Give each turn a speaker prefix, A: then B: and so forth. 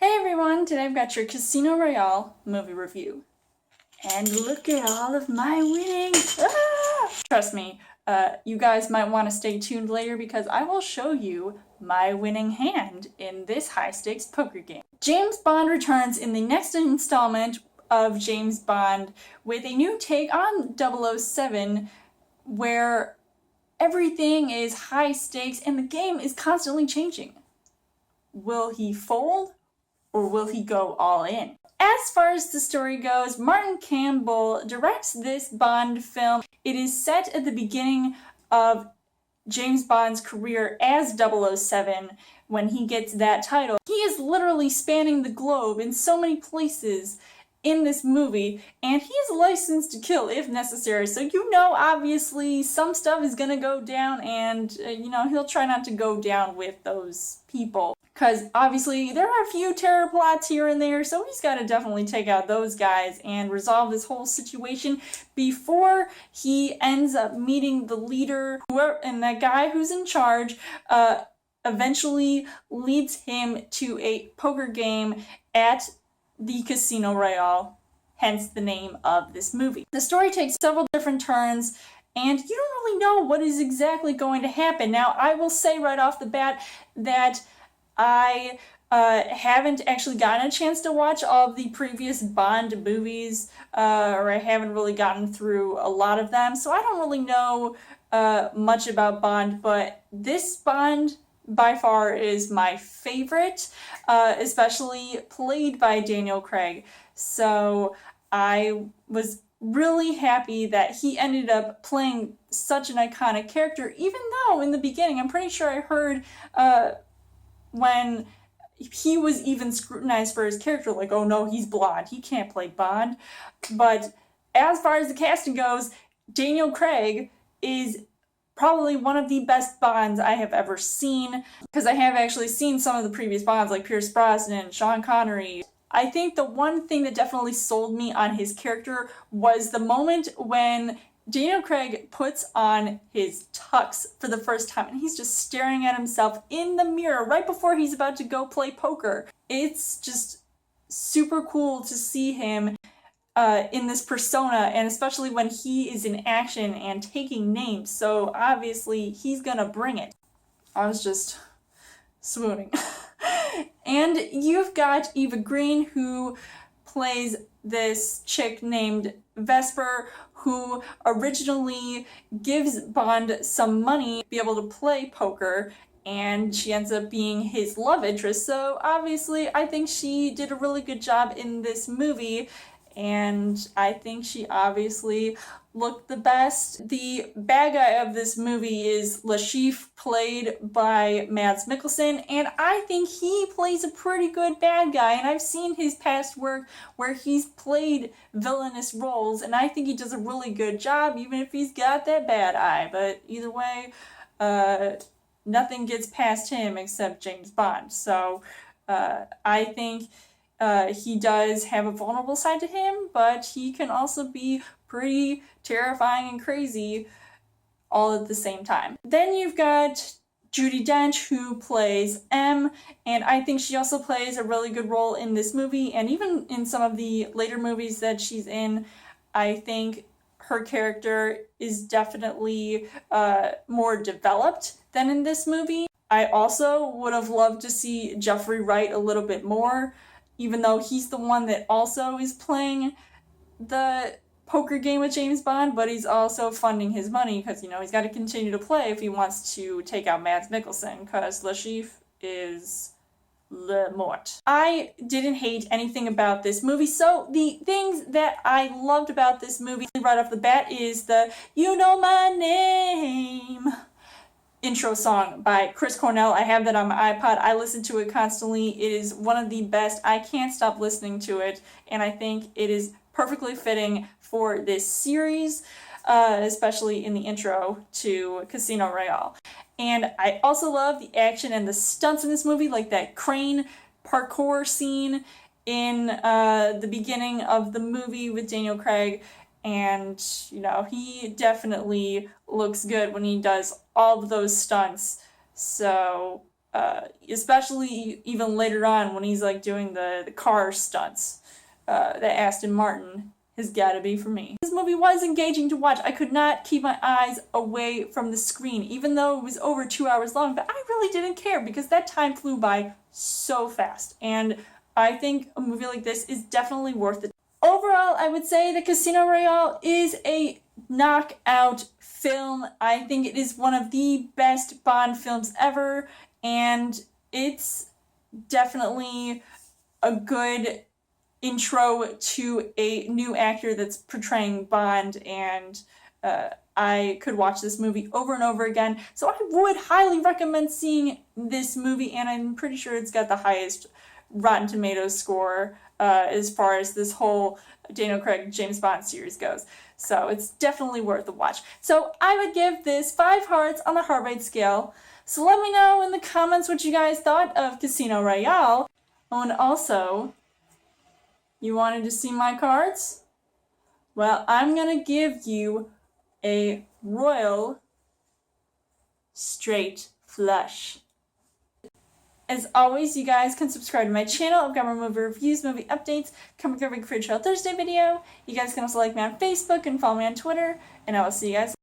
A: Hey everyone, today I've got your Casino Royale movie review. And look at all of my winnings! Ah! Trust me, you guys might want to stay tuned later because I will show you my winning hand in this high-stakes poker game. James Bond returns in the next installment of James Bond with a new take on 007 where everything is high stakes and the game is constantly changing. Will he fold? Or will he go all in? As far as the story goes, Martin Campbell directs this Bond film. It is set at the beginning of James Bond's career as 007 when he gets that title. He is literally spanning the globe in so many places in this movie, and he is licensed to kill if necessary. So obviously some stuff is gonna go down, and he'll try not to go down with those people. Because obviously there are a few terror plots here and there, so he's got to definitely take out those guys and resolve this whole situation before he ends up meeting the leader, and that guy who's in charge eventually leads him to a poker game at the Casino Royale, hence the name of this movie. The story takes several different turns, and you don't really know what is exactly going to happen. Now, I will say right off the bat that I haven't actually gotten a chance to watch all of the previous Bond movies, or I haven't really gotten through a lot of them, so I don't really know much about Bond, but this Bond by far is my favorite, especially played by Daniel Craig. So I was really happy that he ended up playing such an iconic character, even though in the beginning, I'm pretty sure I heard when he was even scrutinized for his character, like, oh no, he's blonde, he can't play Bond. But as far as the casting goes, Daniel Craig is probably one of the best Bonds I have ever seen, because I have actually seen some of the previous Bonds, like Pierce Brosnan, Sean Connery. I think the one thing that definitely sold me on his character was the moment when Daniel Craig puts on his tux for the first time, and he's just staring at himself in the mirror right before he's about to go play poker. It's just super cool to see him in this persona, and especially when he is in action and taking names, so obviously he's gonna bring it. I was just swooning. And you've got Eva Green, who plays this chick named Vesper, who originally gives Bond some money to be able to play poker, and she ends up being his love interest. So obviously I think she did a really good job in this movie, and I think she obviously looked the best. The bad guy of this movie is Lashif, played by Mads Mikkelsen, and I think he plays a pretty good bad guy, and I've seen his past work where he's played villainous roles, and I think he does a really good job, even if he's got that bad eye. But either way, nothing gets past him except James Bond. So I think he does have a vulnerable side to him, but he can also be pretty terrifying and crazy all at the same time. Then you've got Judi Dench, who plays M, and I think she also plays a really good role in this movie, and even in some of the later movies that she's in, I think her character is definitely more developed than in this movie. I also would have loved to see Jeffrey Wright a little bit more, even though he's the one that also is playing the poker game with James Bond, but he's also funding his money because, he's got to continue to play if he wants to take out Mads Mikkelsen, because Lashif is le mort. I didn't hate anything about this movie, so the things that I loved about this movie right off the bat is the "You Know My Name" intro song by Chris Cornell. I have that on my iPod. I listen to it constantly. It is one of the best. I can't stop listening to it, and I think it is perfectly fitting for this series, especially in the intro to Casino Royale. And I also love the action and the stunts in this movie, like that crane parkour scene in the beginning of the movie with Daniel Craig. And, he definitely looks good when he does all of those stunts. So especially even later on when he's like doing the car stunts. That Aston Martin has got to be for me. This movie was engaging to watch. I could not keep my eyes away from the screen, even though it was over 2 hours long, but I really didn't care because that time flew by so fast, and I think a movie like this is definitely worth it. Overall, I would say that Casino Royale is a knockout film. I think it is one of the best Bond films ever, and it's definitely a good intro to a new actor that's portraying Bond, and I could watch this movie over and over again. So I would highly recommend seeing this movie, and I'm pretty sure it's got the highest Rotten Tomatoes score as far as this whole Daniel Craig James Bond series goes. So it's definitely worth a watch. So I would give this 5 hearts on the heart rate scale. So let me know in the comments what you guys thought of Casino Royale. Oh, and also, you wanted to see my cards? Well, I'm gonna give you a royal straight flush. As always, you guys can subscribe to my channel. I've got more movie reviews, movie updates, coming every Free Trail Thursday video. You guys can also like me on Facebook and follow me on Twitter, and I will see you guys